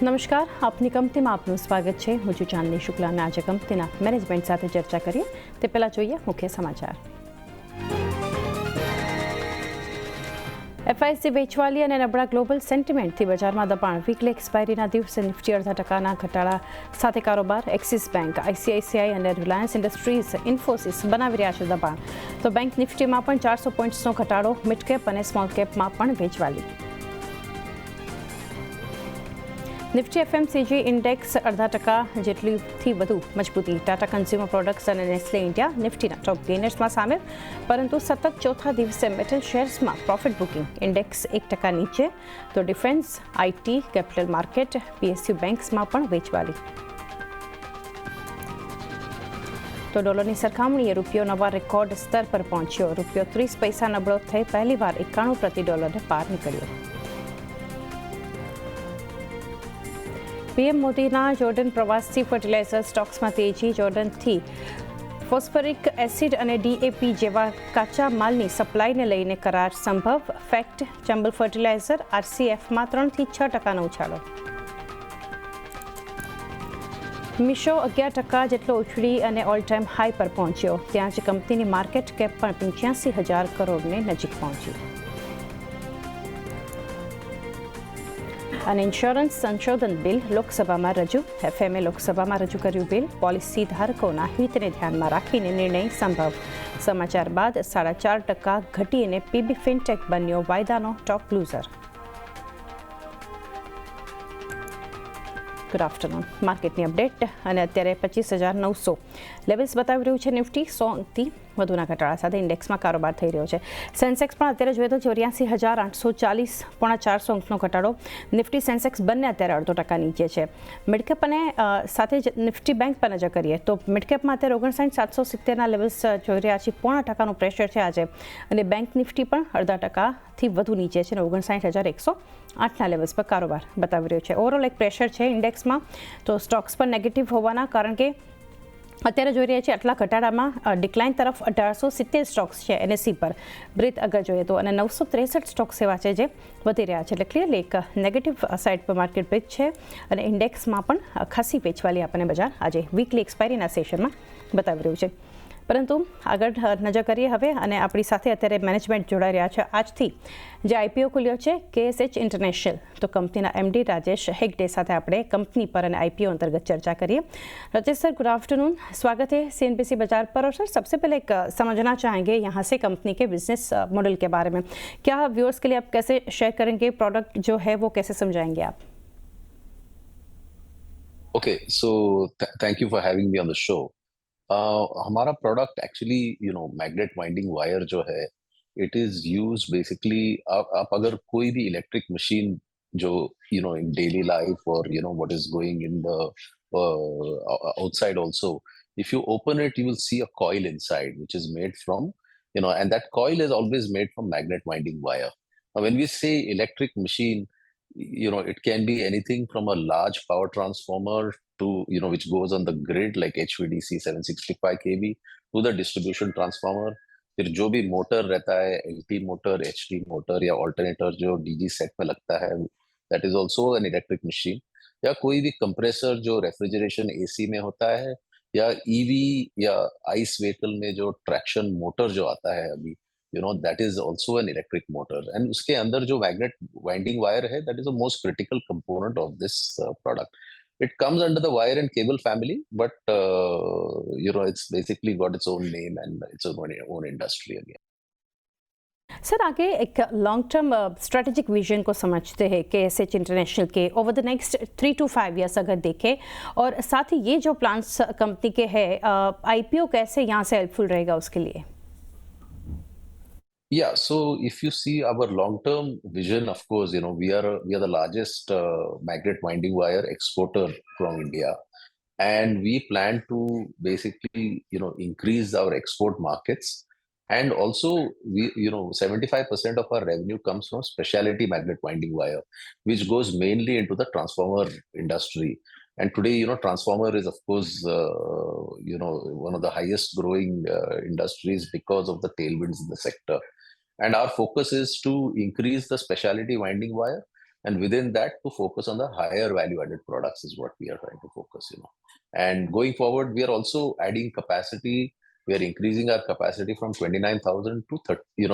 નમસ્કાર, આપની કંપનીમાં આપનું સ્વાગત છે. હું છું ચાંદની શુક્લાને. આજે કંપનીના મેનેજમેન્ટ સાથે ચર્ચા કરીએ તે પહેલાં જોઈએ મુખ્ય સમાચાર. એફઆઈસી વેચવાલી અને નબળા ગ્લોબલ સેન્ટિમેન્ટથી બજારમાં દબાણ. વીકલી એક્સપાયરીના દિવસે નિફ્ટી 0.5% ઘટાડા સાથે કારોબાર. એક્સિસ બેંક, આઈસીઆઈસીઆઈ અને રિલાયન્સ ઇન્ડસ્ટ્રીઝ, ઇન્ફોસિસ બનાવી રહ્યા છે દબાણ. તો બેંક નિફ્ટીમાં પણ 400 પોઈન્ટ્સનો ઘટાડો. મિડ કેપ અને સ્મોલ કેપમાં પણ વેચવાલી. નિફ્ટી એફએમસીજી ઇન્ડેક્સ 0.5% જેટલીથી વધુ મજબૂતી. ટાટા કન્ઝ્યુમર પ્રોડક્ટ્સ અને નેસ્લે ઇન્ડિયા નિફ્ટીના ટોપ ગેઇનર્સમાં સામેલ, પરંતુ સતત ચોથા દિવસે મેટલ શેર્સમાં પ્રોફિટ બુકિંગ. ઇન્ડેક્સ 1% નીચે. તો defence, IT, capital market, PSU બેંક્સમાં પણ વેચવાલી. તો ડોલરની સરખામણીએ રૂપિયો નવા રેકોર્ડ સ્તર પર પહોંચ્યો. રૂપિયો 30 પૈસા નબળો થઈ પહેલીવાર 91 પ્રતિ ડોલરને પાર નીકળ્યો. પીએમ મોદીના જોર્ડન પ્રવાસથી ફર્ટિલાઇઝર સ્ટોક્સમાં તેજી. જોર્ડનથી ફોસ્ફરિક એસિડ અને ડીએપી જેવા કાચા માલની સપ્લાયને લઈને કરાર સંભવ. ફેક્ટ, ચંબલ ફર્ટિલાઇઝર આરસીએફમાં 3 થી 6% ઉછાળો. મીશો 11% જેટલો ઉછળી અને ઓલ ટાઈમ હાઈ પર પહોંચ્યો. ત્યાં જ કંપનીની માર્કેટ કેપ પણ 85,000 કરોડની નજીક પહોંચી. અને ઇન્સ્યોરન્સ સંશોધન બિલ લોકસભામાં રજૂ. એફએમએ લોકસભામાં રજૂ કર્યું બિલ. પોલિસી ધારકોના હિતને ધ્યાનમાં રાખીને નિર્ણય સંભવ. સમાચાર બાદ 4.5% ઘટીને પીબી ફિનટેક બન્યો વાયદાનો ટોપ લૂઝર. Good afternoon. માર્કેટની અપડેટ અને અત્યારે 25,900 લેવલ્સ બતાવી રહ્યું છે. નિફ્ટી 100થી વધુના ઘટાડા સાથે ઇન્ડેક્સમાં કારોબાર થઈ રહ્યો છે. સેન્સેક્સ પણ અત્યારે જોઈએ તો 84,840, 4.5 અંકનો ઘટાડો. નિફ્ટી સેન્સેક્સ બંને અત્યારે 0.5% નીચે છે. મિડકેપ અને સાથે જ નિફ્ટી બેંક પર નજર કરીએ તો મિડકેપમાં અત્યારે 59,770ના લેવલ્સ જોઈ રહ્યા છીએ. 0.5%નું પ્રેશર છે આજે. અને બેંક નિફ્ટી પણ 0.5%થી વધુ નીચે છે અને 59,108ના લેવલ્સ પર કારોબાર બતાવી રહ્યો છે. ઓવરઓલ એક પ્રેશર છે ઇન્ડેક્સમાં. તો સ્ટોક્સ પણ નેગેટિવ હોવાના કારણ કે અત્યારે જોઈ રહ્યા છીએ આટલા ઘટાડામાં ડિક્લાઇન તરફ 1870 સ્ટોક્સ છે એનએસસી પર. બ્રીથ અગર જોઈએ તો અને 963 સ્ટોક્સ એવા છે જે વધી રહ્યા છે. એટલે ક્લિયરલી એક નેગેટિવ સાઇડ પર માર્કેટ બ્રીથ છે અને ઇન્ડેક્સમાં પણ ખાસી વેચવાલી આપણને બજાર આજે વીકલી એક્સપાયરીના સેશનમાં બતાવી રહ્યું છે. પરંતુ આગળ નજર કરીએ હવે, અને આપણી સાથે અત્યારે મેનેજમેન્ટ જોડાઈ રહ્યા છે. આજથી જે આઈપીઓ ખુલ્યો છે કેએસએચ ઇન્ટરનેશનલ, તો કંપનીના એમડી રાજેશ હેગડે સાથે આપણે કંપની પર અને આईपीओ अंतर्गत चर्चा करिए. Rajesh sir, good afternoon. स्वागत है सीएनबीसी बाजार पर. और सर, सबसे पहले एक समझना चाहेंगे यहाँ से कंपनी के बिजनेस मॉडल के बारे में. क्या व्यूअर्स के लिए आप कैसे शेयर करेंगे, प्रोडक्ट जो है वो कैसे समझाएंगे आप? Okay, so thank you for having me on the show. हमारा product actually magnet winding wire जो है, इट इज यूज बेसिकली आप अगर कोई भी इलेक्ट्रिक मशीन जो इन डेली लाइफ और what is going in the outside also, if you open it you will see a coil inside which is made from and that coil is always made from magnet winding wire. Now when we say electric machine, it can be anything from a large power transformer to which goes on the grid like HVDC 765 kV to the distribution transformer. फिर जो भी motor रहता है, LT motor, HT motor या alternator जो DG set में लगता है, that is also an electric machine. या कोई भी कंप्रेसर जो रेफ्रिजरेशन एसी में होता है, या ईवी या आइस व्हीकल में जो ट्रैक्शन मोटर जो आता है अभी, that is also an electric motor. And उसके अंदर जो magnet winding wire है, that is the most critical component of this product. It comes under the wire and cable family, but it's basically got its own name and its own industry again. Sir, आगे एक long term strategic vision को समझते हैं केएसएच international के over the next 3 to 5 years अगर देखें, और साथ ही ये जो प्लान्स कंपनी के हैं, आईपीओ कैसे यहाँ से हेल्पफुल रहेगा उसके लिए? Yeah, so if you see our long-term vision, of course, we are the largest magnet winding wire exporter from India, and we plan to basically increase our export markets. And also we 75% of our revenue comes from specialty magnet winding wire, which goes mainly into the transformer industry. And today transformer is of course one of the highest growing industries because of the tailwinds in the sector. And our focus is to increase the specialty winding wire and within that to focus on the higher value added products is what we are trying to focus, and going forward we are also adding capacity. We are increasing our capacity from 29,000 to 30,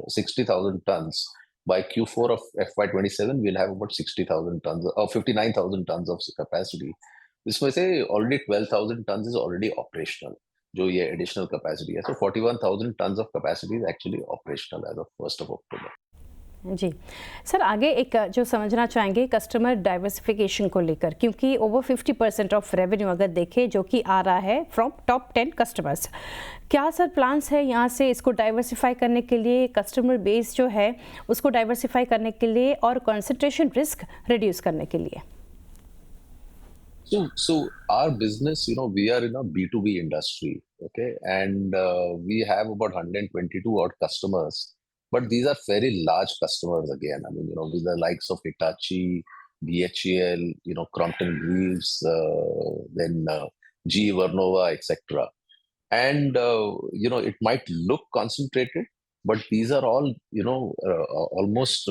60,000 tons. By Q4 of FY27 we'll have about 60,000 tons or 59,000 tons of capacity. इसमें से already 12,000 tons is already operational, जो ये additional capacity है. So 41,000 tons of capacity is actually operational as of 1st of October. जी sir, आगे एक जो समझना चाहेंगे कस्टमर डाइवर्सिफिकेशन को लेकर, क्योंकि ओवर 50% ऑफ रेवेन्यू अगर देखें जो कि आ रहा है फ्रॉम टॉप 10 कस्टमर्स, क्या सर प्लान्स है यहाँ से इसको डाइवर्सिफाई करने के लिए, कस्टमर बेस जो है उसको डाइवर्सिफाई करने के लिए और कंसंट्रेशन रिस्क रिड्यूस करने के लिए? So our business, we are in a B2B industry, okay, and we have about 122 odd customers, but these are very large customers again. I mean, with the likes of Hitachi, BHEL, Crompton Greaves, then GE Vernova, etc. And it might look concentrated, but these are all almost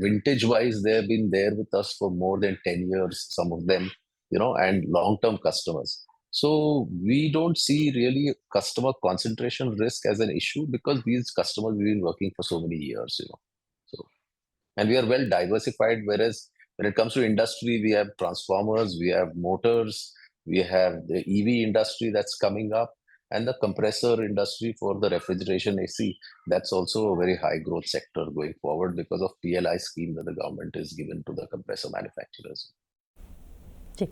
vintage wise they have been there with us for more than 10 years, some of them, and long term customers. So we don't see really customer concentration risk as an issue because these customers we've been working for so many years. So, and we are well diversified, whereas when it comes to industry, we have transformers, we have motors, we have the EV industry that's coming up, and the compressor industry for the refrigeration AC. That's also a very high growth sector going forward because of PLI scheme that the government is given to the compressor manufacturers. जी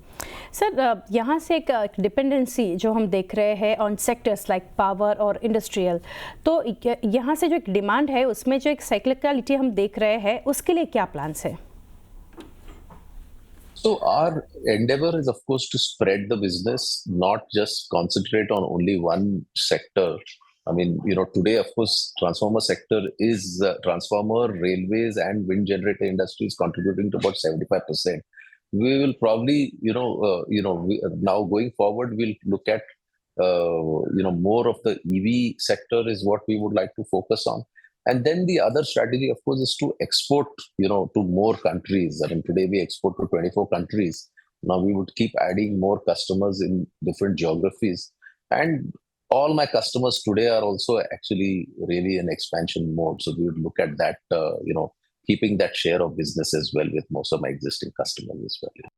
sir, यहाँ से एक dependency जो हम देख रहे हैं on sectors like power और इंडस्ट्रियल, तो यहाँ से जो एक डिमांड है उसमें जो एक साइक्लिकलिटी हम देख रहे हैं उसके लिए क्या प्लान्स है? So our endeavor is of course to spread the business, not just concentrate on only one sector. I mean, today of course transformer sector is transformer, railways and wind generator industry is contributing to about 75%. We will probably, now going forward, we'll look at, more of the EV sector is what we would like to focus on. And then the other strategy, of course, is to export, to more countries. I mean, today we export to 24 countries. Now we would keep adding more customers in different geographies. And all my customers today are also actually really in expansion mode. So we would look at that, keeping that share of business as well with most of my existing customers as well.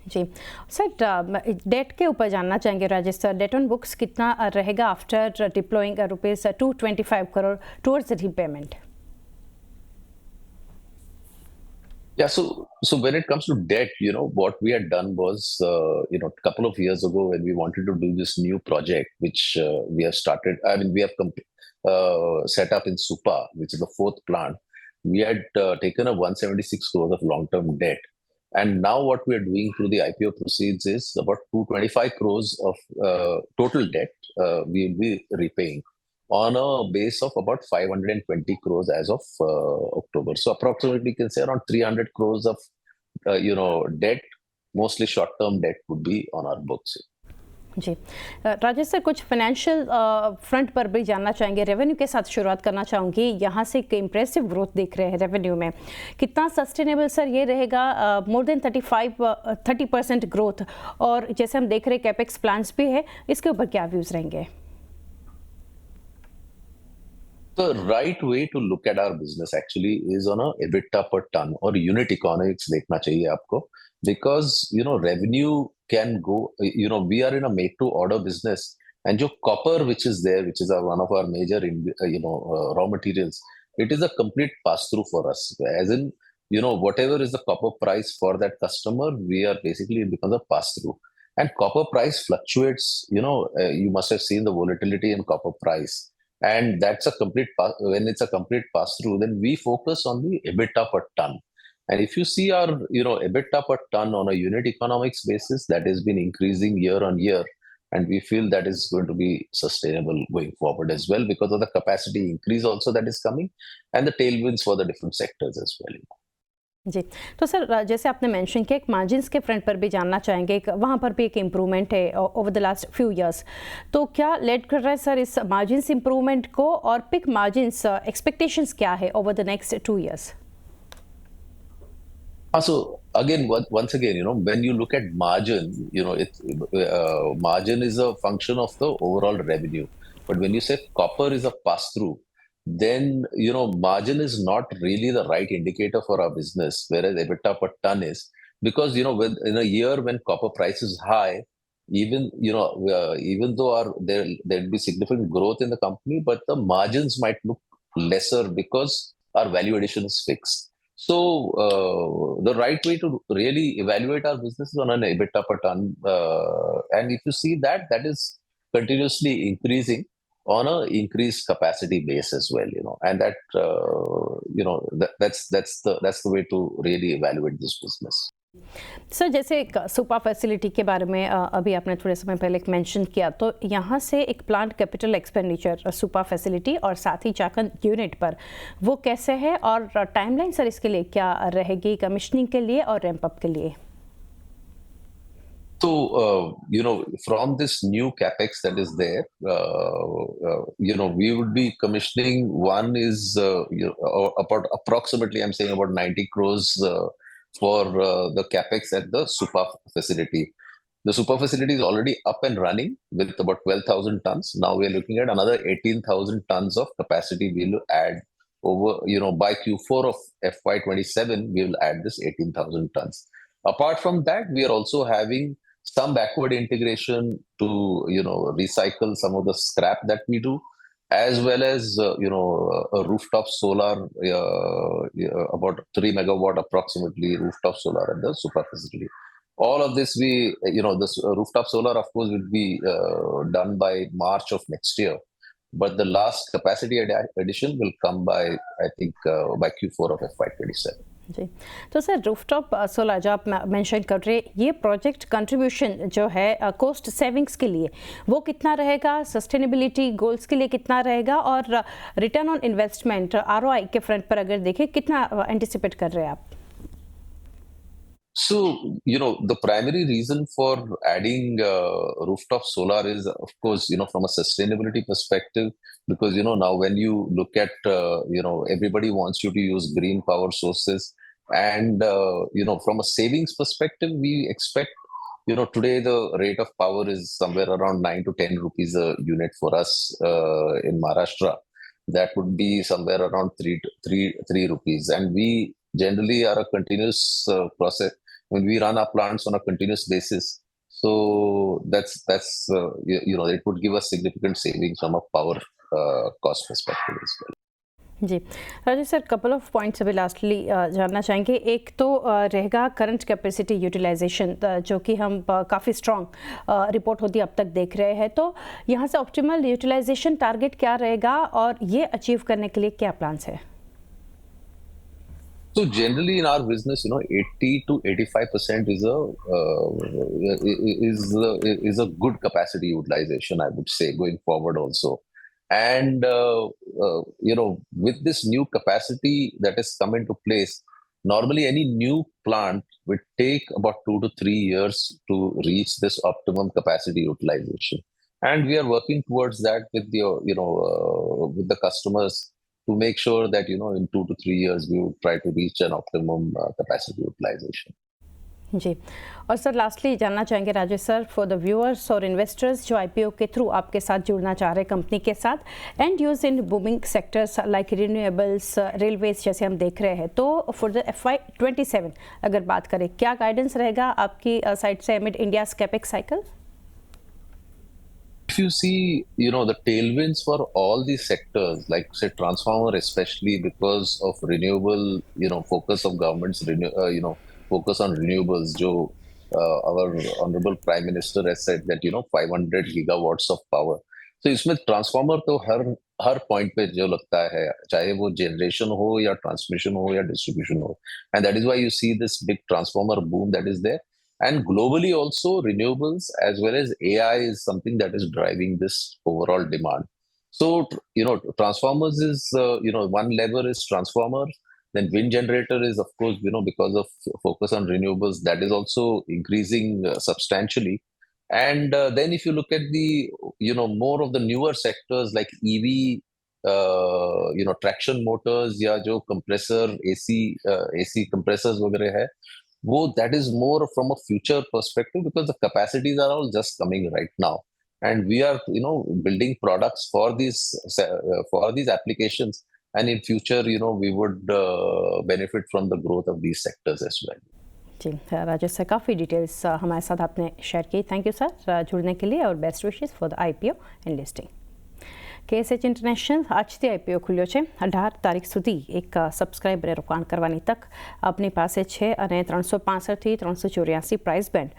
जी sir, debt के ऊपर जानना चाहेंगे Rajesh sir, debt on books कितना रहेगा after deploying rupees 225 crore towards repayment? Yeah, so when it comes to debt, what we had done was, a couple of years ago when we wanted to do this new project, which we have started, I mean, we have set up in Supa, which is the 4th plant. We had taken a 176 crores of long-term debt. And now what we are doing through the IPO proceeds is about 225 crores of total debt we will be repaying on a base of about 520 crores as of October. So approximately you can say around 300 crores of, debt, mostly short-term debt would be on our books. जी Rajesh sir, कुछ financial front पर भी जानना चाहेंगे। Revenue के साथ शुरुआत करना चाहूँगी। यहाँ से एक इम्प्रेसिव ग्रोथ देख रहे हैं रेवेन्यू में, कितना सस्टेनेबल सर ये रहेगा? मोर देन 30% ग्रोथ, और जैसे हम देख रहे हैं कैपेक्स प्लान्स भी है, इसके ऊपर क्या व्यूज रहेंगे? The right way to look at our business actually is on a EBITDA per ton or unit economics देखना चाहिए आपको, because revenue can go, we are in a made to order business, and jo copper which is there, which is one of our major raw materials, it is a complete pass through for us, as in whatever is the copper price for that customer, we are basically, it becomes a pass through. And copper price fluctuates, you must have seen the volatility in copper price. And that's a complete when it's a complete pass through, then we focus on the EBITDA per ton. And if you see our EBITDA per ton on a unit economics basis, that has been increasing year on year, and we feel that is going to be sustainable going forward as well because of the capacity increase also that is coming and the tailwinds for the different sectors as well. जी, तो sir जैसे आपने mention किया, एक margins के front पर भी जानना चाहेंगे, वहाँ पर भी एक इम्प्रूवमेंट है over the last few years, तो क्या लेड कर रहा है सर इस मार्जिन्स इम्प्रूवमेंट को, और पिक मार्जिन्स एक्सपेक्टेशंस क्या है over the next 2 years? So again, once again, when you look at margin, margin is a function of the overall revenue. But when you say copper is a pass through, then margin is not really the right indicator for our business, whereas EBITDA per ton is, because when in a year when copper price is high, even though there'll be significant growth in the company, but the margins might look lesser because our value addition is fixed. So the right way to really evaluate our business is on an EBITDA per ton, and if you see that, that is continuously increasing on a increased capacity base as well, and that's the way to really evaluate this business. Sir जैसे एक सुपा facility के बारे में अभी आपने थोड़े समय पहले मेंशन किया, तो यहाँ से एक प्लांट कैपिटल एक्सपेंडिचर सुपा फैसिलिटी और साथ ही चाकन यूनिट पर वो कैसे है, और टाइमलाइन सर इसके लिए क्या रहेगी कमिश्निंग के लिए और रैंप अप के लिए? So, from this new capex that is there, we would be commissioning. One is about approximately, I'm saying about 90 crores for the capex at the Supa facility. The Supa facility is already up and running with about 12,000 tons. Now we are looking at another 18,000 tons of capacity we will add over, by Q4 of FY27, we will add this 18,000 tons. Apart from that, we are also having some backward integration to recycle some of the scrap that we do, as well as a rooftop solar, about 3 megawatt approximately rooftop solar at the Supa facility. All of this this rooftop solar of course will be done by March of next year, but the last capacity addition will come by, I think, by Q4 of FY27. जी, तो sir rooftop solar जो आप mention कर रहे हैं, ये project contribution जो है cost savings के लिए वो कितना रहेगा, सस्टेनेबिलिटी गोल्स के लिए कितना रहेगा, और रिटर्न ऑन इन्वेस्टमेंट आरओआई के फ्रंट पर अगर देखें कितना एंटिसिपेट कर रहे हैं आप? So, the primary reason for adding rooftop solar is, of course, from a sustainability perspective, because, now when you look at, everybody wants you to use green power sources. And, from a savings perspective, we expect, today the rate of power is somewhere around 9 to 10 rupees a unit for us in Maharashtra. That would be somewhere around 3 rupees. And we generally are a continuous process when we run our plants on a continuous basis. So that's it would give us significant savings from a power cost perspective as well. जी Rajesh sir, couple of points अभी lastly जानना चाहेंगे। एक तो रहेगा current capacity utilisation, जो कि हम काफ़ी स्ट्रॉन्ग रिपोर्ट होती अब तक देख रहे हैं, तो यहाँ से ऑप्टिमल यूटिलाइजेशन टारगेट क्या रहेगा और ये अचीव करने के लिए क्या प्लान्स है? So generally in our business, 80 to 85% is a good capacity utilization, I would say, going forward also. And with this new capacity that has come into place, normally any new plant would take about 2 to 3 years to reach this optimum capacity utilization. And we are working towards that with with the customers, to make sure that in 2 to 3 years we would try to reach an optimum capacity utilization. जी, और sir lastly जानना चाहेंगे Rajesh sir, for the viewers और investors जो IPO के through आपके साथ जुड़ना चाह रहे हैं कंपनी के साथ, and use in booming sectors like renewables, railways जैसे हम देख रहे हैं, तो फॉर द FY27 अगर बात करें, क्या गाइडेंस रहेगा आपकी साइड से एमिड India's capex cycle? If you see, the tailwinds for all these sectors, like say transformer, especially because of renewable, focus of government's, focus on renewables, our honorable Prime Minister has said that, 500 gigawatts of power. So इसमें transformer तो हर point पे जो लगता है, चाहे वो generation हो या ट्रांसमिशन हो या डिस्ट्रीब्यूशन हो, and that is why you see this big transformer boom that is there. And globally also, renewables as well as AI is something that is driving this overall demand. So, transformers is, one lever is transformer. Then wind generator is, of course, because of focus on renewables, that is also increasing substantially. And then if you look at the, more of the newer sectors like EV traction motors या जो compressor AC compressors वगैरह है, वो that is more from a future perspective because the capacities are all just coming right now and we are building products for these applications, and in future we would benefit from the growth of these sectors as well. जी Rajesh sir, काफ़ी details हमारे साथ आपने share की। Thank you sir जुड़ने के लिए और best wishes for the IPO and listing. KSH international આજથી IPO ખુલ્યો છે। 18 તારીખ સુધી એક સબસ્ક્રાઇબરે રોકાણ કરવાની તક આપની પાસે છે અને 365 થી 384 પ્રાઇસ બેન્ડ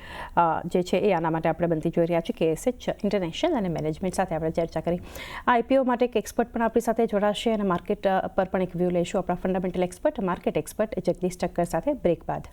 જે છે એ આના માટે આપણે બનતી જોઈ રહ્યા છીએ। KSH ઇન્ટરનેશનલ અને મેનેજમેન્ટ સાથે આપણે ચર્ચા કરી। આ IPO માટે એક એક્સપર્ટ પણ આપણી સાથે જોડાશે અને માર્કેટ પર પણ એક વ્યૂ લઈશું। આપણા fundamental expert market expert Jagdish Thakkar સાથે બ્રેક બાદ।